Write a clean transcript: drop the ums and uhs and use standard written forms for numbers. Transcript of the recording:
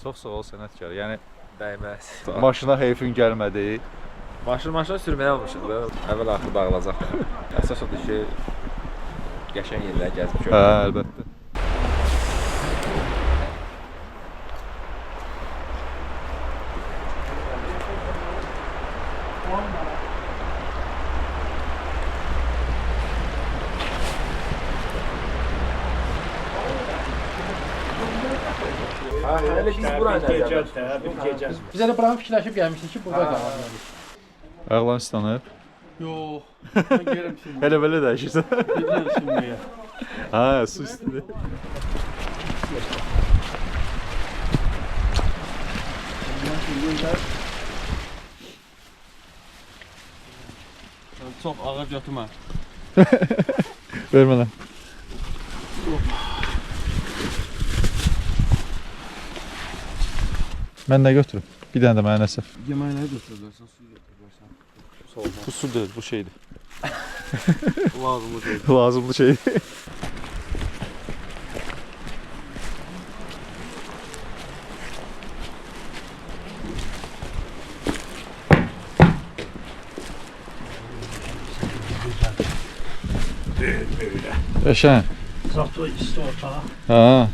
Çox sağ ol sənətkar. Yəni Dəyməz. maşına heyfin gəlmədi. Maşına sürməyə almışıq da. Əvvəl axır dağılacaq. Əsas odur ki, qəşəng yerlər gəzib Hə, görürük. əlbəttə. Hələ biz buraya Biz elə buranı fikirləşib gəlmişdik ki, burada qalaq. Ağlan istanıb. Yox, mən gələm şimdi. Elə belə dəyişirsən. Gələm şimdi. Hə, su istidir. Çox ağır götürmə. Ver mənə. Mən nə götürüm? Bir dənə də mənə nəsə. Yeməkləri götürürsən, su götürürsən. Bu su deyil, bu şeydir. Lazımlı deyil. Lazımlı şeydir. Qəşəng. Zaten isti ortağa. Ha.